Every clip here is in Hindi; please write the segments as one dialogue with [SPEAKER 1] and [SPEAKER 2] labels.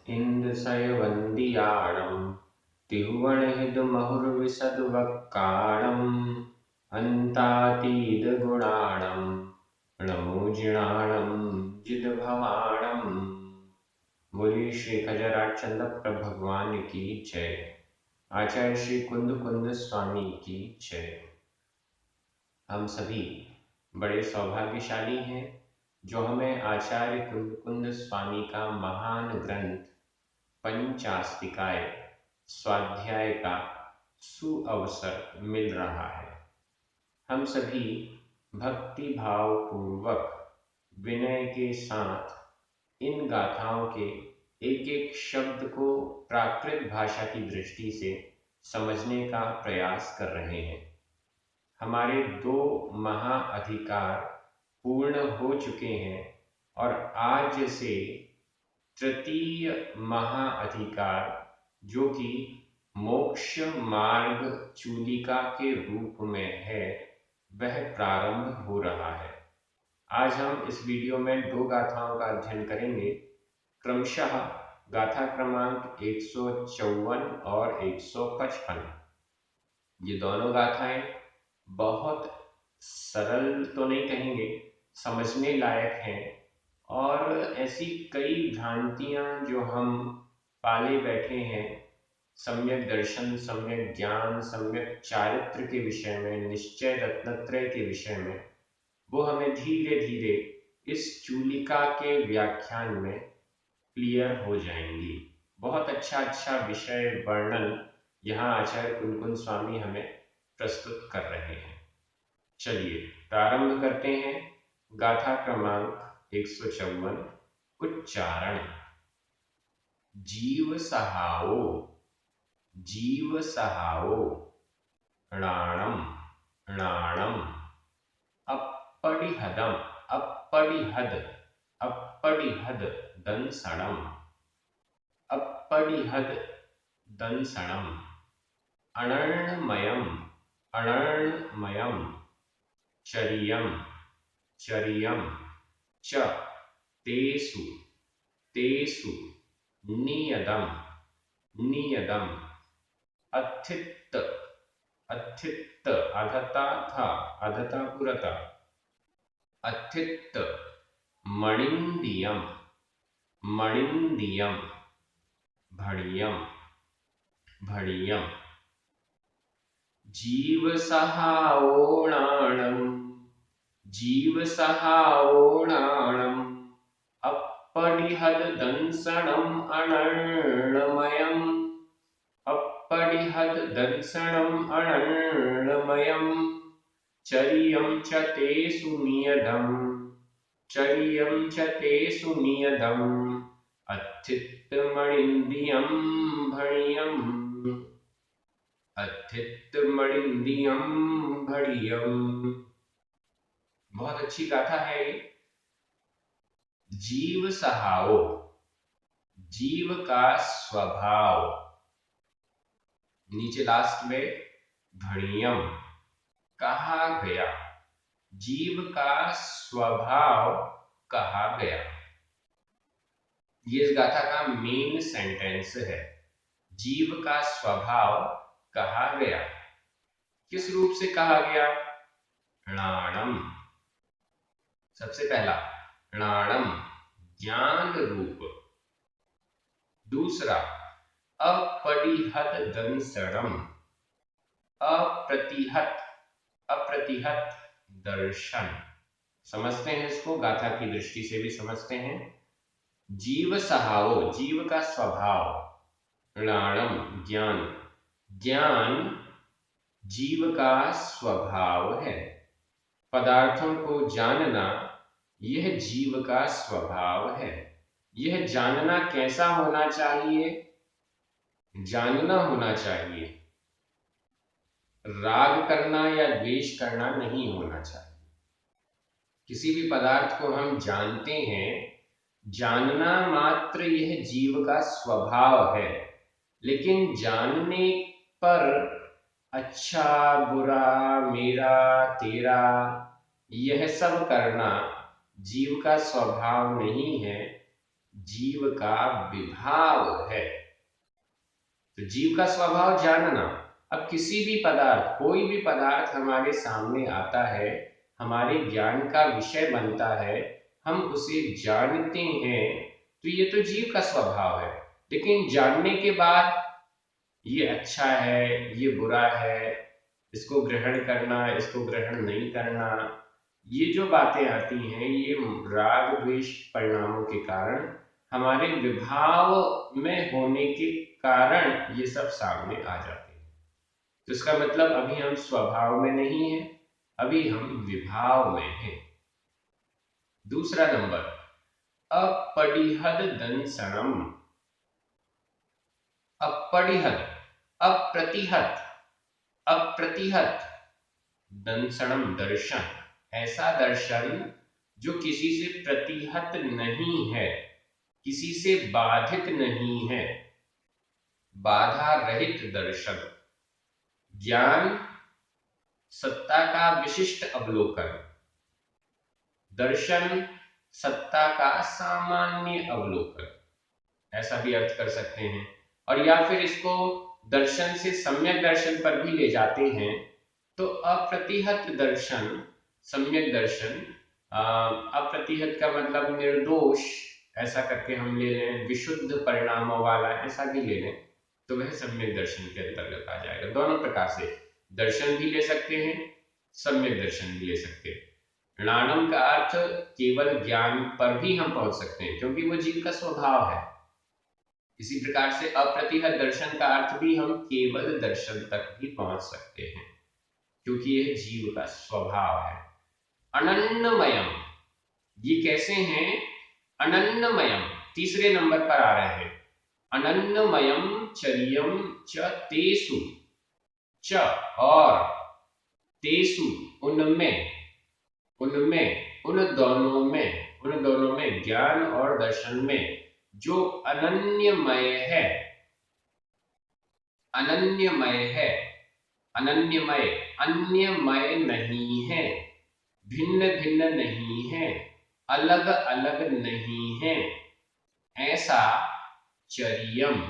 [SPEAKER 1] इंद्रसयवन्दियाणं तिहुवणहिदमहुर्विशद्वक्काणं हन्तातीदगुणाणं नमोजिणाणं जिदभवाणं। बोलिए श्री खजराज चंद्र प्रभु भगवान की जय। आचार्य श्री कुंद कुंद स्वामी की जय। हम सभी बड़े सौभाग्यशाली हैं जो हमें आचार्य कुंद कुंद स्वामी का महान ग्रंथ पंचास्तिकाय स्वाध्याय का सुअवसर मिल रहा है। हम सभी भक्ति भाव पूर्वक विनय के साथ इन गाथाओं के एक एक शब्द को प्राकृत भाषा की दृष्टि से समझने का प्रयास कर रहे हैं। हमारे 2 महाअधिकार पूर्ण हो चुके हैं और आज से तृतीय महाअधिकार जो कि मोक्ष मार्ग चूलिका के रूप में है वह प्रारंभ हो रहा है। आज हम इस वीडियो में 2 गाथाओं का अध्ययन करेंगे, क्रमशः गाथा क्रमांक 154 और 155। ये दोनों गाथाएं बहुत सरल तो नहीं कहेंगे, समझने लायक हैं और ऐसी कई भ्रांतियां जो हम पाले बैठे हैं सम्यक दर्शन, सम्यक ज्ञान, सम्यक चारित्र के विषय में, निश्चय रत्नत्रय के विषय में, वो हमें धीरे धीरे इस चूलिका के व्याख्यान में क्लियर हो जाएंगी। बहुत अच्छा विषय वर्णन यहाँ आचार्य कुंद कुंद स्वामी हमें प्रस्तुत कर रहे हैं। चलिए प्रारंभ करते हैं। गाथा क्रमांक 154। उच्चारण। जीव सहाओ, जीव सहाओ, णाणम, णाणम, अपरिहदम, अपरिहद, अपरिहद दंसणम, अपरिहद दंसणम, अनर्णमयम, अनर्णमयम, चरियम, चरियम, च तेसु, तेसु, नियदम, नियदम, अथित्त, अथित्त, अधता था, अधता पुरता, अथित्त, मणिंदियम, मणिंदियम, भणियम, भणियम, जीव सहाओणाणम, जीव सहाओणाणम, अपरिहद दंसणम अनर्णमयम, अपरिहद दंसणम अनर्णमयम, चरियम च तेषु नियदम, चरियम च तेषु नियदम, अथित्तमणिंदियम भणियम, अथित्तमणिंदियम भणियम। बहुत अच्छी गाथा है ये। जीव सहाओ, जीव का स्वभाव, नीचे लास्ट में भणियम कहा गया, जीव का स्वभाव कहा गया। ये इस गाथा का मेन सेंटेंस है। जीव का स्वभाव कहा गया। किस रूप से कहा गया? णाणम, सबसे पहला णाणम ज्ञान रूप, दूसरा अपरिहद दंसणम, अप्रतिहत, अप्रतिहत दर्शन। समझते हैं इसको, गाथा की दृष्टि से भी समझते हैं। जीव सहाओ, जीव का स्वभाव, णाणम ज्ञान, ज्ञान जीव का स्वभाव है। पदार्थों को जानना यह जीव का स्वभाव है। यह जानना कैसा होना चाहिए? जानना होना चाहिए, राग करना या द्वेष करना नहीं होना चाहिए। किसी भी पदार्थ को हम जानते हैं, जानना मात्र यह जीव का स्वभाव है, लेकिन जानने पर अच्छा बुरा, मेरा तेरा, यह सब करना जीव का स्वभाव नहीं है। जीव का विभाव है। तो जीव का स्वभाव जानना। अब किसी भी पदार्थ, कोई भी पदार्थ हमारे सामने आता है, हमारे ज्ञान का विषय बनता है, हम उसे जानते हैं, तो ये तो जीव का स्वभाव है। लेकिन जानने के बाद ये अच्छा है, ये बुरा है, इसको ग्रहण करना, इसको ग्रहण नहीं करना, ये जो बातें आती हैं, ये राग द्वेष परिणामों के कारण, हमारे विभाव में होने के कारण ये सब सामने आ जाते हैं। तो इसका मतलब अभी हम स्वभाव में नहीं है, अभी हम विभाव में हैं। दूसरा नंबर, अपरिहद दंसनम। अपरिहद, अप्रतिहत, अप्रतिहत, दंसनम दर्शन, ऐसा दर्शन जो किसी से प्रतिहत नहीं है, किसी से बाधित नहीं है, बाधा रहित दर्शन। ज्ञान सत्ता का विशिष्ट अवलोकन, दर्शन सत्ता का सामान्य अवलोकन, ऐसा भी अर्थ कर सकते हैं। और या फिर इसको दर्शन से सम्यक दर्शन पर भी ले जाते हैं, तो अप्रतिहत दर्शन, सम्यक दर्शन, अप्रतिहत का मतलब निर्दोष, ऐसा करके हम ले लें, विशुद्ध परिणामों वाला, ऐसा भी ले लें, तो वह सम्यक दर्शन के अंतर्गत आ जाएगा। दोनों प्रकार से दर्शन भी ले सकते हैं, सम्यक दर्शन भी ले सकते हैं। णाणम का अर्थ केवल ज्ञान पर भी हम पहुंच सकते हैं, क्योंकि वो जीव का स्वभाव है। इसी प्रकार से अप्रतिहत दर्शन का अर्थ भी हम केवल दर्शन तक भी पहुंच सकते हैं, क्योंकि यह जीव का स्वभाव है। अनन्नमयम, ये कैसे हैं? अनन्नमयम तीसरे नंबर पर आ रहे हैं। अनन्नमयम चरियम च तेसु, च और तेसु उनमें, उनमें, उन दोनों में, ज्ञान और दर्शन में जो अनन्यमय है, अनन्यमय है, अनन्यमय, अन्यमय नहीं है, भिन्न भिन्न नहीं है, अलग अलग नहीं है, ऐसा चरियम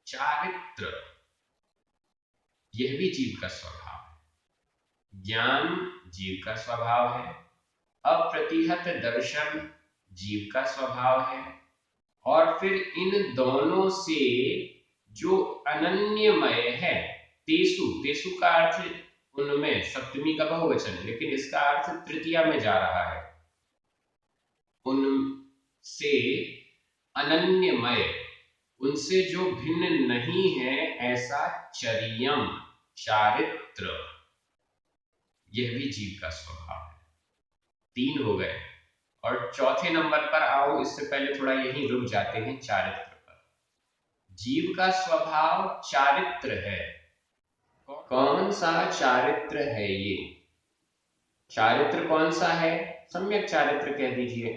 [SPEAKER 1] चारित्र, यह भी जीव का स्वभाव है। ज्ञान जीव का स्वभाव है, अप्रतिहत दर्शन जीव का स्वभाव है, और फिर इन दोनों से जो अनन्यमय है, तेसु, तेसु का अर्थ उनमें, सप्तमी का बहुवचन, लेकिन इसका अर्थ तृतीया में जा रहा है। उनसे अनन्यमय, उनसे जो भिन्न नहीं है, ऐसा चरियम चारित्र, यह भी जीव का स्वभाव है। 3 हो गए। और चौथे नंबर पर आओ, इससे पहले थोड़ा यहीं रुक जाते हैं चारित्र पर। जीव का स्वभाव चारित्र है। कौन सा चारित्र है ये? चारित्र कौन सा है? सम्यक चारित्र कह दीजिए।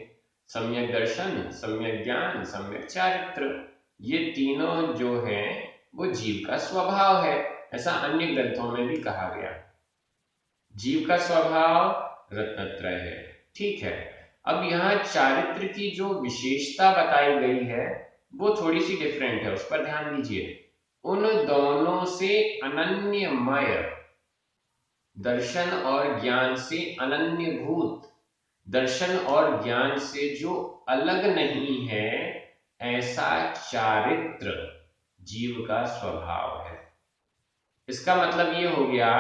[SPEAKER 1] सम्यक दर्शन, सम्यक ज्ञान, सम्यक चारित्र, ये तीनों जो हैं वो जीव का स्वभाव है, ऐसा अन्य ग्रंथों में भी कहा गया। जीव का स्वभाव रत्नत्रय है, ठीक है। अब यहाँ चारित्र की जो विशेषता बताई गई है वो थोड़ी सी डिफरेंट है, उस पर ध्यान दीजिए। उन दोनों से अनन्यमय, दर्शन और ज्ञान से अनन्यभूत, दर्शन और ज्ञान से जो अलग नहीं है, ऐसा चारित्र जीव का स्वभाव है। इसका मतलब ये हो गया,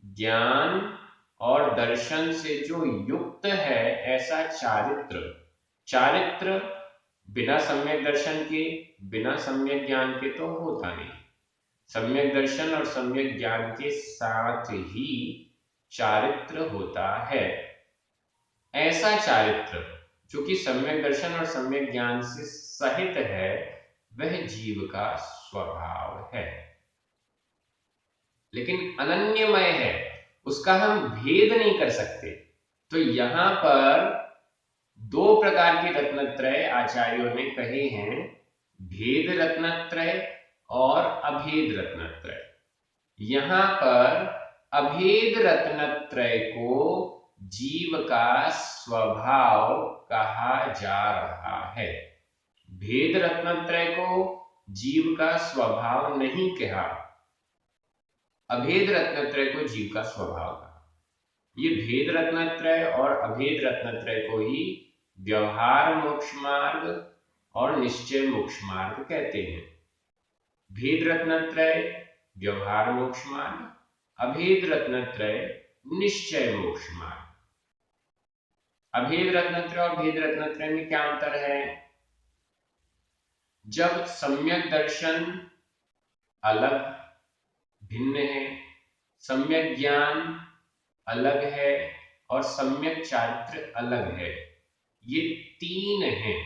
[SPEAKER 1] ज्ञान और दर्शन से जो युक्त है, ऐसा चारित्र। चारित्र बिना सम्यक दर्शन के, बिना सम्यक ज्ञान के तो होता नहीं। सम्यक दर्शन और सम्यक ज्ञान के साथ ही चारित्र होता है। ऐसा चारित्र जो कि सम्यक दर्शन और सम्यक ज्ञान से सहित है, वह जीव का स्वभाव है। लेकिन अनन्यमय है, उसका हम भेद नहीं कर सकते। तो यहां पर 2 प्रकार के रत्नत्रय आचार्यों ने कहे हैं, भेद रत्नत्रय और अभेद रत्नत्रय। यहां पर अभेद रत्नत्रय को जीव का स्वभाव कहा जा रहा है। भेद रत्नत्रय को जीव का स्वभाव नहीं कहा, अभेद रत्नत्रय को जीव का स्वभाव कहा। ये भेद रत्नत्रय और अभेद रत्नत्रय को ही व्यवहार मोक्ष मार्ग और निश्चय मोक्ष मार्ग कहते हैं। भेद रत्नत्रय व्यवहार मोक्ष मार्ग, अभेद रत्नत्रय निश्चय मोक्ष मार्ग। अभेद रत्नत्रय और भेद रत्नत्रय में क्या अंतर है? जब सम्यक दर्शन अलग भिन्न है, सम्यक ज्ञान अलग है और सम्यक चारित्र अलग है, ये तीन हैं,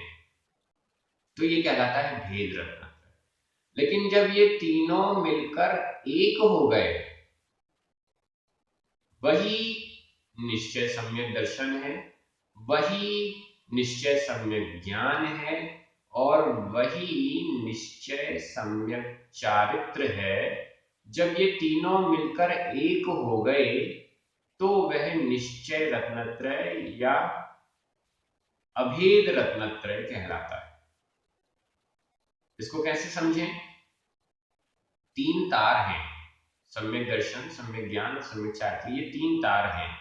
[SPEAKER 1] तो ये कहलाता है भेद रत्नत्रय। लेकिन जब ये तीनों मिलकर एक हो गए, वही निश्चय सम्यक दर्शन है, वही निश्चय सम्यक ज्ञान है और वही निश्चय सम्यक चारित्र है। जब ये तीनों मिलकर एक हो गए तो वह निश्चय रत्नत्रय या अभेद रत्नत्रय कहलाता है। इसको कैसे समझें? तीन तार हैं, सम्यक दर्शन, सम्यक ज्ञान, सम्यक चारित्र, ये तीन तार हैं।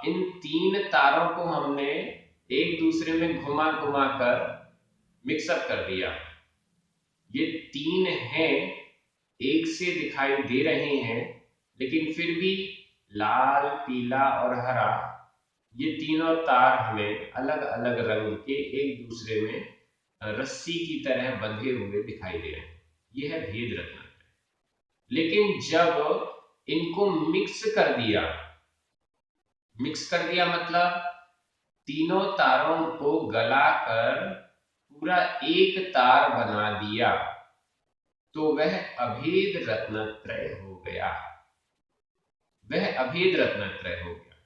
[SPEAKER 1] इन तीन तारों को हमने एक दूसरे में घुमा घुमा कर मिक्सअप कर दिया। ये तीन हैं, एक से दिखाई दे रहे हैं, लेकिन फिर भी लाल, पीला और हरा, ये तीनों तार हमें अलग अलग रंग के एक दूसरे में रस्सी की तरह बंधे हुए दिखाई दे रहे हैं। यह है भेद रत्नत्रय। लेकिन जब इनको मिक्स कर दिया मतलब तीनों तारों को गलाकर पूरा एक तार बना दिया, तो वह अभेद रत्नत्रय हो गया। वह अभेद रत्नत्रय हो गया।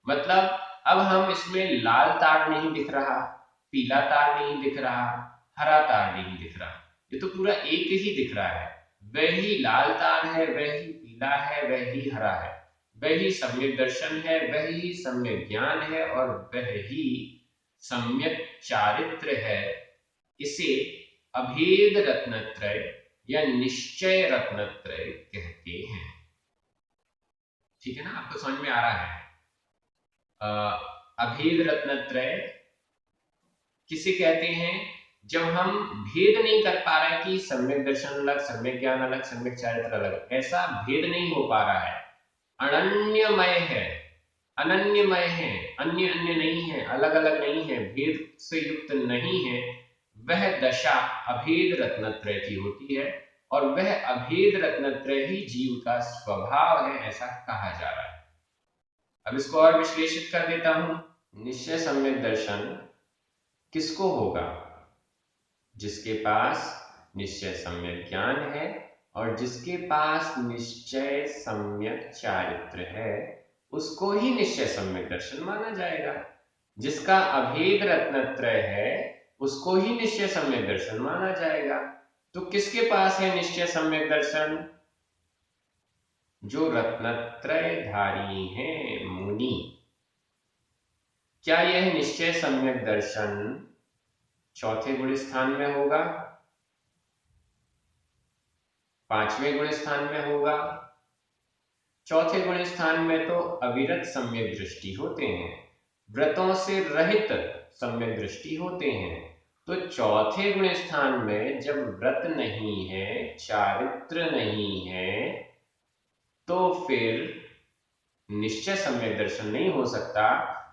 [SPEAKER 1] मतलब अब हम इसमें लाल तार नहीं दिख रहा, पीला तार नहीं दिख रहा, हरा तार नहीं दिख रहा, ये तो पूरा एक ही दिख रहा है। वही लाल तार है, वही पीला है, वही हरा है, वही सम्यक दर्शन है, वही सम्यक ज्ञान है और वही सम्यक चारित्र है। इसे अभेद रत्नत्रय या निश्चय रत्नत्रय कहते हैं। ठीक है ना? आपको समझ में आ रहा है? अभेद रत्नत्रय किसे कहते हैं? जब हम भेद नहीं कर पा रहे कि सम्यक दर्शन अलग, सम्यक ज्ञान अलग, सम्यक चारित्र अलग, ऐसा भेद नहीं हो पा रहा है, अनन्यमय है, अनन्यमय है, अन्य अन्य नहीं है, अलग अलग नहीं है, भेद से युक्त नहीं है, वह दशा अभेद रत्नत्रय की होती है और वह अभेद रत्नत्रय ही जीव का स्वभाव है, ऐसा कहा जा रहा है। अब इसको और विश्लेषित कर देता हूं। निश्चय सम्यक दर्शन किसको होगा? जिसके पास निश्चय सम्यक ज्ञान है और जिसके पास निश्चय सम्यक चारित्र है, उसको ही निश्चय सम्यक दर्शन माना जाएगा। जिसका अभेद रत्नत्रय है, उसको ही निश्चय सम्यक दर्शन माना जाएगा। तो किसके पास है निश्चय सम्यक दर्शन? जो रत्नत्रयधारी हैं, मुनि। क्या यह निश्चय सम्यक दर्शन चौथे गुण स्थान में होगा, पांचवें गुण स्थान में होगा? चौथे गुण स्थान में तो अविरत सम्यक दृष्टि होते हैं, व्रतों से रहित सम्यक दृष्टि होते हैं। तो चौथे गुण स्थान में जब व्रत नहीं है, चारित्र नहीं है, तो फिर निश्चय सम्यक दर्शन नहीं हो सकता,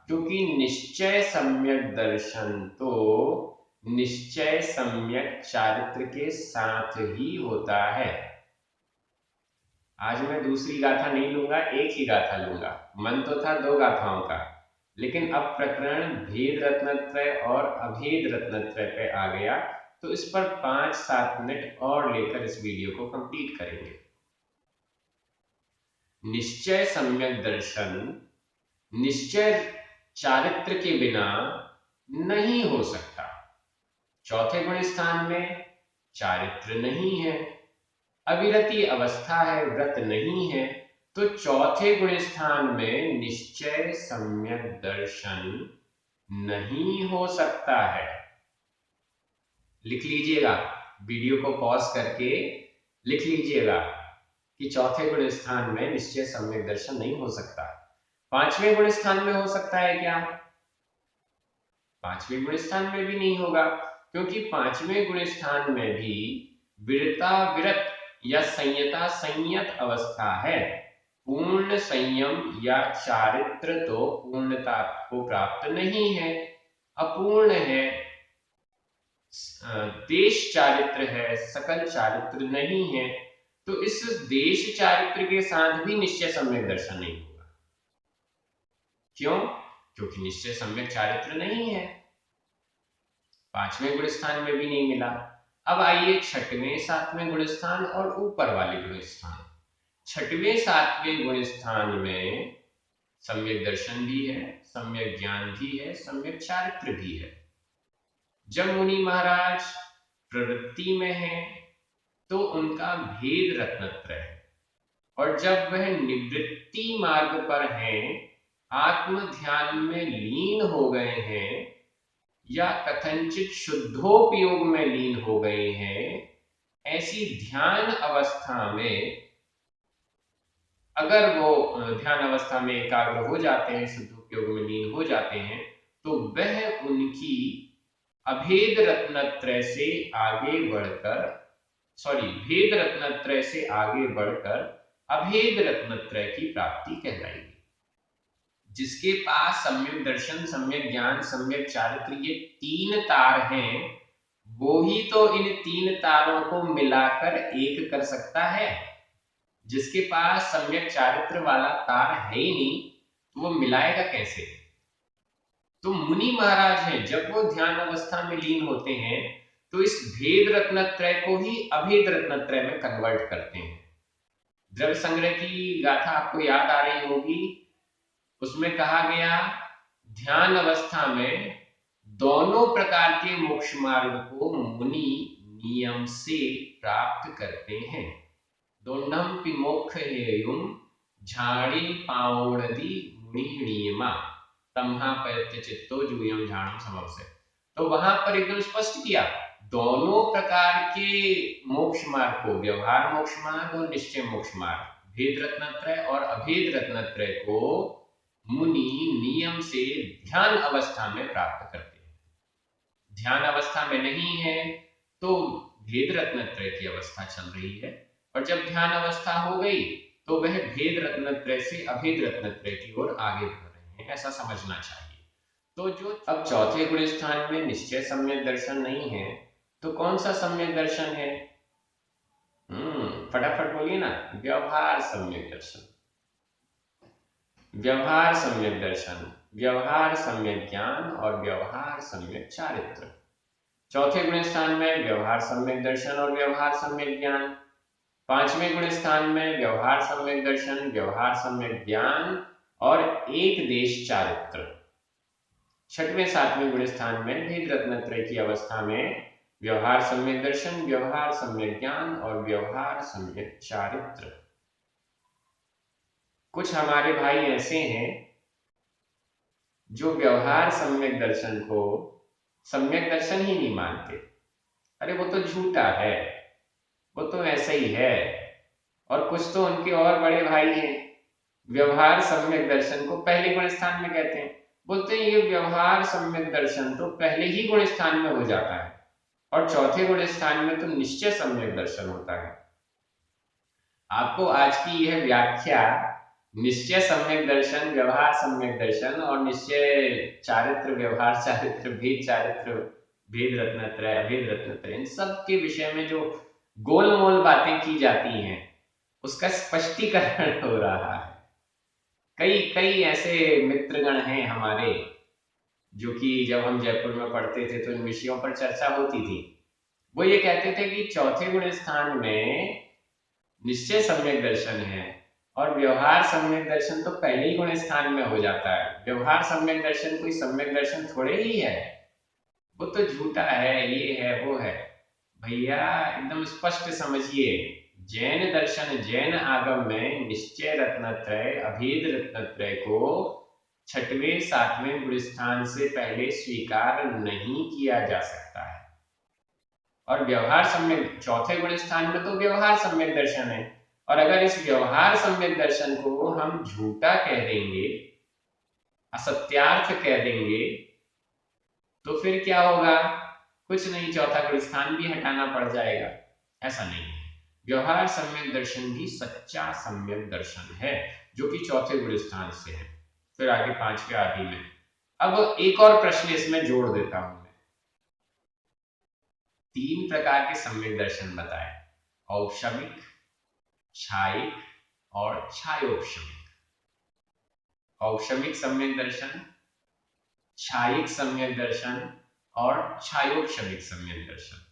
[SPEAKER 1] क्योंकि निश्चय सम्यक दर्शन तो निश्चय सम्यक चारित्र के साथ ही होता है। आज मैं दूसरी गाथा नहीं लूंगा, एक ही गाथा लूंगा। मन तो था दो गाथाओं का, लेकिन अब प्रकरण भेद रत्नत्रय और अभेद रत्नत्रय पे आ गया, तो इस पर 5-7 मिनट और लेकर इस वीडियो को कंप्लीट करेंगे। निश्चय सम्यक दर्शन निश्चय चारित्र के बिना नहीं हो सकता। चौथे गुण स्थान में चारित्र नहीं है, अविरति अवस्था है, व्रत नहीं है, तो चौथे गुण स्थान में निश्चय सम्यक दर्शन नहीं हो सकता है। लिख लीजिएगा, वीडियो को पॉज करके लिख लीजिएगा कि चौथे गुण स्थान में निश्चय सम्यक दर्शन नहीं हो सकता। पांचवें गुण स्थान में हो सकता है क्या? पांचवें गुण स्थान में भी नहीं होगा, क्योंकि पांचवें गुण स्थान में भी विरता विरत या संयता संयत अवस्था है। पूर्ण संयम या चारित्र तो पूर्णता को प्राप्त नहीं है, अपूर्ण है। देश चारित्र है, सकल चारित्र नहीं है। तो इस देश चारित्र के साथ भी निश्चय सम्यक दर्शन नहीं होगा। क्यों? क्योंकि निश्चय सम्यक चारित्र नहीं है, पांचवें गुण स्थान में भी नहीं मिला। अब आइए छठवें सातवें गुण स्थान और ऊपर वाले गुण स्थान। छठवें सातवें गुण स्थान में सम्यक दर्शन भी है, सम्यक ज्ञान भी है, सम्यक चारित्र भी है। जब मुनि महाराज प्रवृत्ति में है तो उनका भेद रत्नत्रय है, और जब वह निवृत्ति मार्ग पर हैं, आत्म ध्यान में लीन हो गए हैं या कथनचित शुद्धोपयोग में लीन हो गए हैं, ऐसी ध्यान अवस्था में अगर वो ध्यान अवस्था में एकाग्र हो जाते हैं, शुद्धोपयोग में लीन हो जाते हैं, तो वह उनकी अभेद रत्नत्रय से आगे बढ़कर भेद रत्नत्रय से आगे बढ़कर अभेद रत्नत्रय की प्राप्ति कहलाएगी। जिसके पास सम्यक दर्शन, सम्यक ज्ञान, सम्यक चारित्र ये तीन तार हैं, वो ही तो इन तीन तारों को मिलाकर एक कर सकता है। जिसके पास सम्यक चारित्र वाला तार है ही नहीं, तो वो मिलाएगा कैसे? तो मुनि महाराज हैं, जब वो ध्यान अवस्था में लीन होते हैं तो इस भेद रत्नत्रय को ही अभेद रत्नत्रय में कन्वर्ट करते हैं। द्रव्य संग्रह की गाथा आपको याद आ रही होगी, उसमें कहा गया ध्यान अवस्था में दोनों प्रकार के मोक्ष मार्ग को मुनि नियम से प्राप्त करते हैं। दोंडम पिमोक्ष हेयुम झाड़ी पावणदी मुनि नियमा तम्हा पयत्य चित्तो जूयम झाणम समवसे। तो वहां पर एकदम स्पष्ट किया, दोनों प्रकार के मोक्ष मार्ग को, व्यवहार मोक्ष मार्ग और निश्चय मोक्ष मार्ग, भेद रत्नत्रय और अभेद रत्नत्रय को मुनि नियम से ध्यान अवस्था में प्राप्त करते हैं। ध्यान अवस्था में नहीं है तो भेद रत्नत्रय की अवस्था चल रही है, और जब ध्यान अवस्था हो गई तो वह भेद रत्नत्रय से अभेद रत्नत्रय की ओर आगे बढ़ रहे हैं, ऐसा समझना चाहिए। तो जो अब चौथे गुण स्थान में निश्चय सम्यक दर्शन नहीं है, तो कौन सा सम्यक दर्शन है? फटाफट बोलिए ना। व्यवहार सम्यक दर्शन, व्यवहार सम्यक दर्शन, व्यवहार सम्यक ज्ञान और व्यवहार सम्यक चारित्र। चौथे गुण स्थान में व्यवहार सम्यक दर्शन और व्यवहार सम्यक ज्ञान। पांचवें गुण स्थान में व्यवहार सम्यक दर्शन, व्यवहार सम्यक ज्ञान और एक देश चारित्र। छठवें सातवें गुण स्थान में भेद रत्नत्रय की अवस्था में व्यवहार सम्यक दर्शन, व्यवहार सम्यक ज्ञान और व्यवहार सम्यक चारित्र। कुछ हमारे भाई ऐसे हैं जो व्यवहार सम्यक दर्शन को सम्यक दर्शन ही नहीं मानते। अरे वो तो झूठा है, वो तो ऐसा ही है। और कुछ तो उनके और बड़े भाई हैं, व्यवहार सम्यक दर्शन को पहले गुण स्थान में कहते हैं, बोलते हैं ये व्यवहार सम्यक दर्शन तो पहले ही गुण स्थान में हो जाता है और चौथे गुण स्थान में तो निश्चय सम्यक दर्शन होता है। आपको आज की यह व्याख्या निश्चय सम्यक दर्शन, व्यवहार सम्यक दर्शन और निश्चय चारित्र, व्यवहार चारित्र, भेद चारित्र, भेद रत्नत्रय, अभेद रत्नत्रय, इन सब के विषय में जो गोल मोल बातें की जाती हैं उसका स्पष्टीकरण हो रहा है। कई कई ऐसे मित्रगण हैं हमारे जो कि जब हम जयपुर में पढ़ते थे तो इन विषयों पर चर्चा होती थी। वो ये कहते थे कि चौथे गुण स्थान में निश्चय सम्यक दर्शन है और व्यवहार सम्यक दर्शन तो पहले ही गुण स्थान में हो जाता है। व्यवहार सम्यक दर्शन कोई सम्यक दर्शन थोड़े ही है, वो तो झूठा है, ये है वो है। भैया एकदम स्पष्ट समझिए, जैन दर्शन, जैन आगम में निश्चय रत्नत्रय, अभेद रत्नत्रय को छठवें सातवें गुण स्थान से पहले स्वीकार नहीं किया जा सकता है। और व्यवहार सम्यक चौथे गुण स्थान में तो व्यवहार सम्यक दर्शन है। और अगर इस व्यवहार सम्यक दर्शन को हम झूठा कह देंगे, असत्यार्थ कह देंगे, तो फिर क्या होगा? कुछ नहीं, चौथा गुण स्थान भी हटाना पड़ जाएगा। ऐसा नहीं है। व्यवहार सम्यक दर्शन भी सच्चा सम्यक दर्शन है, जो कि चौथे गुण स्थान से है। फिर आगे पांचवे आदि में। अब एक और प्रश्न इसमें जोड़ देता हूं मैं। 3 प्रकार के सम्यक दर्शन बताए, औपशमिक, छायिक और छायोपशमिक। औपशमिक सम्यक दर्शन, छायिक सम्यक दर्शन और छायोपशमिक सम्यक दर्शन।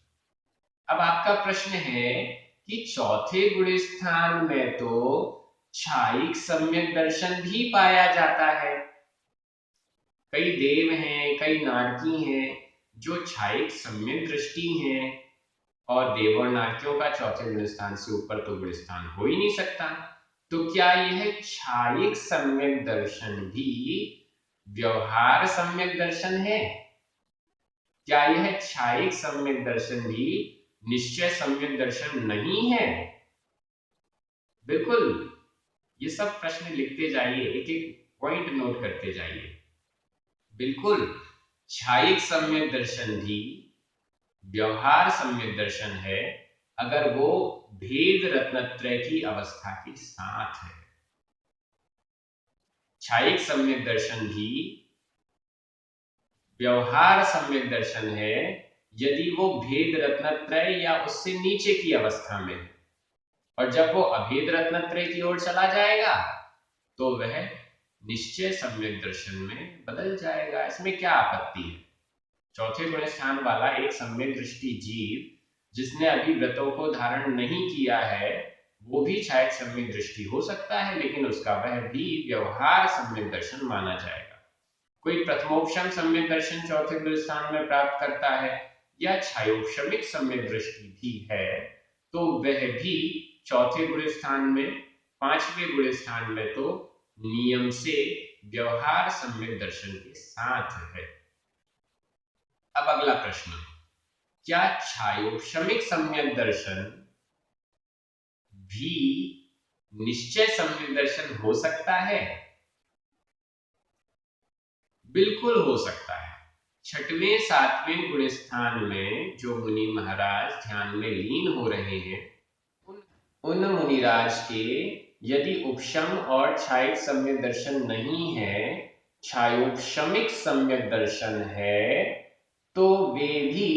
[SPEAKER 1] अब आपका प्रश्न है कि चौथे गुण स्थान में तो छायिक सम्यक दर्शन भी पाया जाता है। कई देव हैं, कई नारकी हैं जो छायिक सम्यक दृष्टि हैं, और देव और नारकियों का चौथे गुण स्थान से ऊपर तो गुण स्थान हो ही नहीं सकता। तो क्या यह छायिक सम्यक दर्शन भी व्यवहार सम्यक दर्शन है? क्या यह छायिक सम्यक दर्शन भी निश्चय सम्यक दर्शन नहीं है? बिल्कुल। ये सब प्रश्न लिखते जाइए, एक एक पॉइंट नोट करते जाइए। बिल्कुल, छायिक सम्यक दर्शन भी व्यवहार सम्यक दर्शन है, अगर वो भेद रत्नत्रय की अवस्था के साथ है। छायिक सम्यक दर्शन भी व्यवहार सम्यक दर्शन है यदि वो भेद रत्नत्रय या उससे नीचे की अवस्था में है। और जब वो अभेद रत्नत्रय की ओर चला जाएगा तो वह निश्चय सम्यक दर्शन में बदल जाएगा। इसमें क्या आपत्ति है? चौथे गुण स्थान वाला एक सम्यक दृष्टि जीव जिसने अभी व्रतों को धारण नहीं किया है, वो भी छायिक सम्यक दृष्टि हो सकता है, लेकिन उसका वह भी व्यवहार सम्यक दर्शन माना जाएगा। कोई प्रथमोपशम सम्यक दर्शन चौथे गुण स्थान में प्राप्त करता है या छायोपशमिक सम्यक दृष्टि भी है, तो वह भी चौथे गुण स्थान में, पांचवें गुण स्थान में तो नियम से व्यवहार सम्यक दर्शन के साथ है। अब अगला प्रश्न, क्या छायोपशमिक सम्यक दर्शन भी निश्चय सम्यक दर्शन हो सकता है? बिल्कुल हो सकता है। छठवें सातवें गुण स्थान में जो मुनि महाराज ध्यान में लीन हो रहे हैं, उन मुनिराज के यदि उपशम और छायिक सम्यक दर्शन नहीं है, छायोपशमिक सम्यक दर्शन है, तो वे भी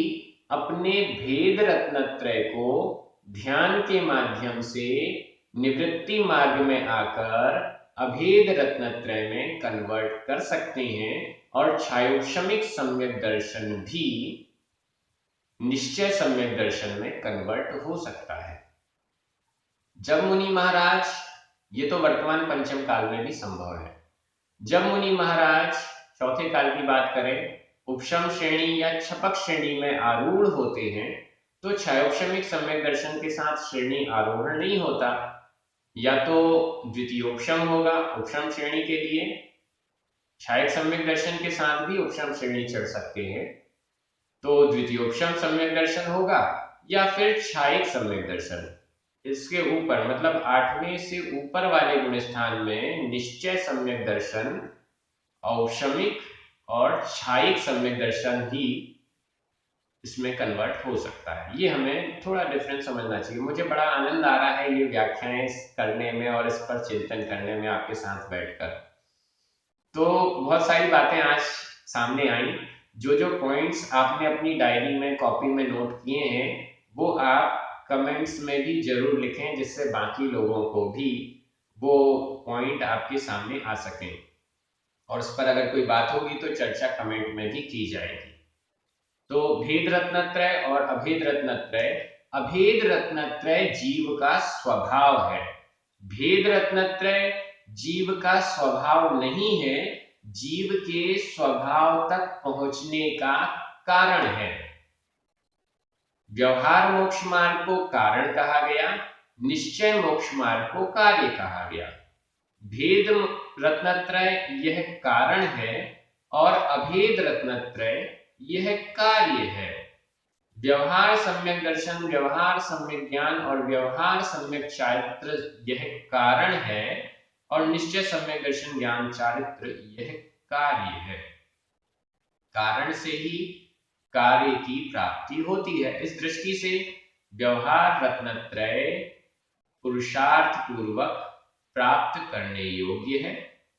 [SPEAKER 1] अपने भेद रत्नत्रय को ध्यान के माध्यम से निवृत्ति मार्ग में आकर अभेद रत्नत्रय में कन्वर्ट कर सकते हैं, और छायोपशमिक सम्यक दर्शन भी निश्चय सम्यक दर्शन में कन्वर्ट हो सकता है। जब मुनि महाराज, ये तो वर्तमान पंचम काल में भी संभव है, जब मुनि महाराज चौथे काल की बात करें, उपशम श्रेणी या छपक श्रेणी में आरूढ़ होते हैं, तो छायोपशमिक सम्यक दर्शन के साथ श्रेणी आरोहण नहीं होता, या तो द्वितीयोपशम होगा उपशम श्रेणी के लिए, छायिक सम्यक दर्शन के साथ भी उपशम श्रेणी चढ़ सकते हैं, तो द्वितीयोपशम सम्यक दर्शन होगा, या फिर छायिक सम्यक दर्शन। इसके ऊपर मतलब 8वें से ऊपर वाले गुण स्थान में निश्चय सम्यक दर्शन, औपशमिक और छायिक सम्यक दर्शन ही इसमें कन्वर्ट हो सकता है। ये हमें थोड़ा डिफरेंस समझना चाहिए। मुझे बड़ा आनंद आ रहा है ये व्याख्याएं करने में और इस पर चिंतन करने में आपके साथ बैठकर। तो बहुत सारी बातें आज सामने आई। जो जो पॉइंट्स आपने अपनी डायरी में, कॉपी में नोट किए हैं, वो आप कमेंट्स में भी जरूर लिखें, जिससे बाकी लोगों को भी वो पॉइंट आपके सामने आ सकें, और उस पर अगर कोई बात होगी तो चर्चा कमेंट में भी की जाएगी। तो भेद रत्नत्रय और अभेद रत्नत्रय, अभेद रत्नत्रय जीव का स्वभाव है, भेद रत्नत्रय जीव का स्वभाव नहीं है, जीव के स्वभाव तक पहुंचने का कारण है। व्यवहार मोक्ष मार्ग को कारण कहा गया, निश्चय मोक्ष मार्ग को कार्य कहा गया। भेद रत्नत्रय यह कारण है और अभेद रत्नत्रय यह कार्य है। व्यवहार सम्यक दर्शन, व्यवहार सम्यक ज्ञान और व्यवहार सम्यक चारित्र यह कारण है, और निश्चय सम्यक दर्शन ज्ञान चारित्र यह कार्य है। कारण से ही कार्य की प्राप्ति होती है। इस दृष्टि से व्यवहार रत्नत्रय पुरुषार्थ पूर्वक प्राप्त करने योग्य है,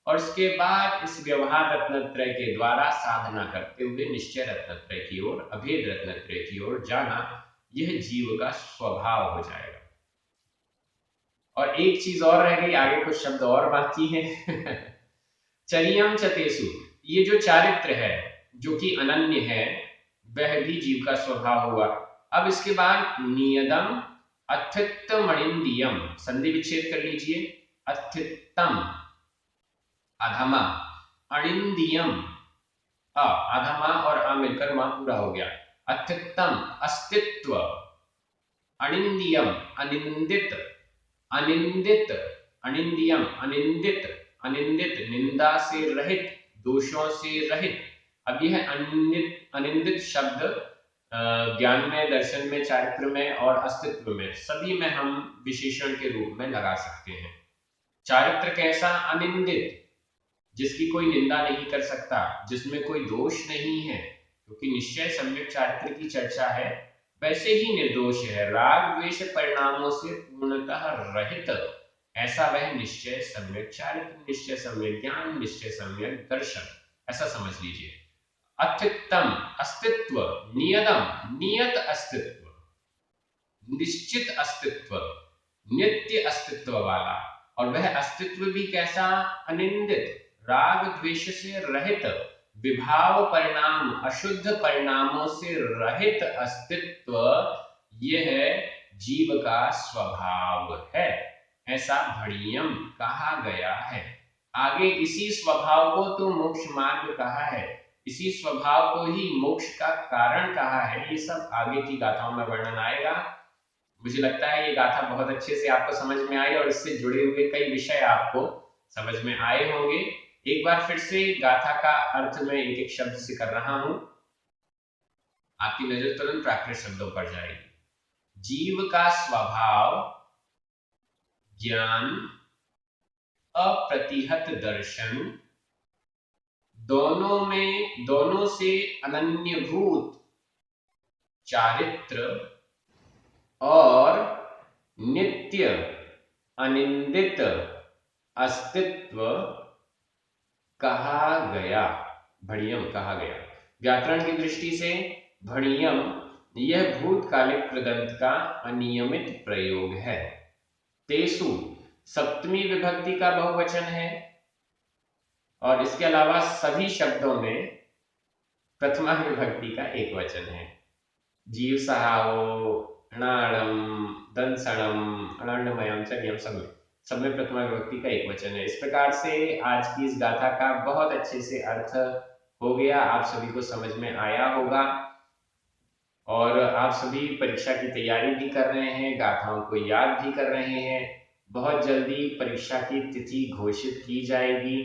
[SPEAKER 1] और इसके बाद इस व्यवहार रत्नत्रय के द्वारा साधना करते हुए निश्चय रत्नत्रय की ओर, अभेद रत्नत्रय की ओर जाना, यह जीव का स्वभाव हो जाएगा। और एक चीज और रह गई, आगे कुछ शब्द और बाकी है। चरियम चतेसु, ये जो चारित्र है जो कि अनन्य है, वह भी जीव का स्वभाव हुआ। अब इसके बाद नियदम अथित्तमणिंदियम, संधि विच्छेद कर लीजिए। अथित्तम अधमा, अणिंदियम अधमा और अ मिलकर मा पूरा हो गया। अथित्तम अस्तित्व, अणिंदियम अनिंदित, अनिंदित अनिंदियम अनिंदित, अनिंदित निंदा से रहित, दोषों से रहित। अब यह अनिंदित अनिंदित शब्द ज्ञान में, दर्शन में, चारित्र में और अस्तित्व में, सभी में हम विशेषण के रूप में लगा सकते हैं। चारित्र कैसा? अनिंदित, जिसकी कोई निंदा नहीं कर सकता, जिसमें कोई दोष नहीं है, क्योंकि निश्चय सम्यक चारित्र की चर्चा है। वैसे ही निर्दोष है, राग द्वेष परिणामों से पूर्णतः रहित, ऐसा वह निश्चय सम्यक चारित्र, निश्चय सम्यक ज्ञान, निश्चय सम्यक दर्शन, ऐसा समझ लीजिए। अत्युत्तम अस्तित्व, नियतम नियत अस्तित्व, निश्चित अस्तित्व, नित्य अस्तित्व वाला, और वह अस्तित्व भी कैसा? अनिंदित, राग द्वेष से रहित, विभाव परिणाम, अशुद्ध परिणामों से रहित अस्तित्व, यह जीव का स्वभाव है, ऐसा भणियम कहा गया है। आगे इसी स्वभाव को तो मोक्ष मार्ग कहा है, इसी स्वभाव को ही मोक्ष का कारण कहा है। ये सब आगे की गाथाओं में वर्णन आएगा। मुझे लगता है ये गाथा बहुत अच्छे से आपको समझ में आई, और इससे जुड़े हुए कई विषय आपको समझ में आए होंगे। एक बार फिर से गाथा का अर्थ मैं एक एक शब्द से कर रहा हूं, आपकी नजर तुरंत प्राकृत शब्दों पर जाएगी। जीव का स्वभाव ज्ञान, अप्रतिहत दर्शन, दोनों से अनन्यभूत चारित्र और नित्य अनिंदित अस्तित्व कहा गया, भणियम कहा गया। व्याकरण की दृष्टि से भणियम यह भूतकालिक कृदंत का अनियमित प्रयोग है। तेसु सप्तमी विभक्ति का बहुवचन है, और इसके अलावा सभी शब्दों में प्रथमा विभक्ति का एक वचन है। जीव सहावो, णाणम, दंसणम, अनंडमयम, चर्यम, सब में प्रथमा विभक्ति का एक वचन है। इस प्रकार से आज की इस गाथा का बहुत अच्छे से अर्थ हो गया, आप सभी को समझ में आया होगा, और आप सभी परीक्षा की तैयारी भी कर रहे हैं, गाथाओं को याद भी कर रहे हैं। बहुत जल्दी परीक्षा की तिथि घोषित की जाएगी,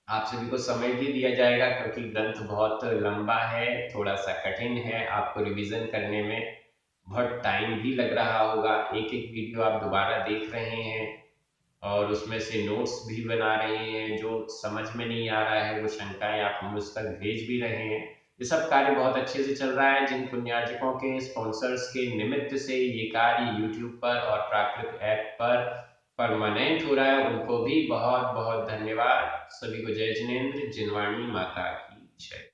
[SPEAKER 1] आप सभी को समय भी दिया जाएगा, क्योंकि ग्रंथ बहुत लंबा है, थोड़ा सा कठिन है, आपको रिवीजन करने में बहुत टाइम भी लग रहा होगा। एक एक वीडियो आप दोबारा देख रहे हैं, और उसमें से नोट्स भी बना रहे हैं। जो समझ में नहीं आ रहा है वो शंकाएं आप मुझ तक भेज भी रहे हैं। ये सब कार्य बहुत अच्छे से चल रहा है। जिन पुण्यार्जकों के स्पॉन्सर्स के निमित्त से ये कार्य यूट्यूब पर और प्राकृत ऐप पर परमानेंट हो रहा है, उनको भी बहुत बहुत धन्यवाद। सभी को जय जिनेन्द्र, जिनवाणी माता की जय।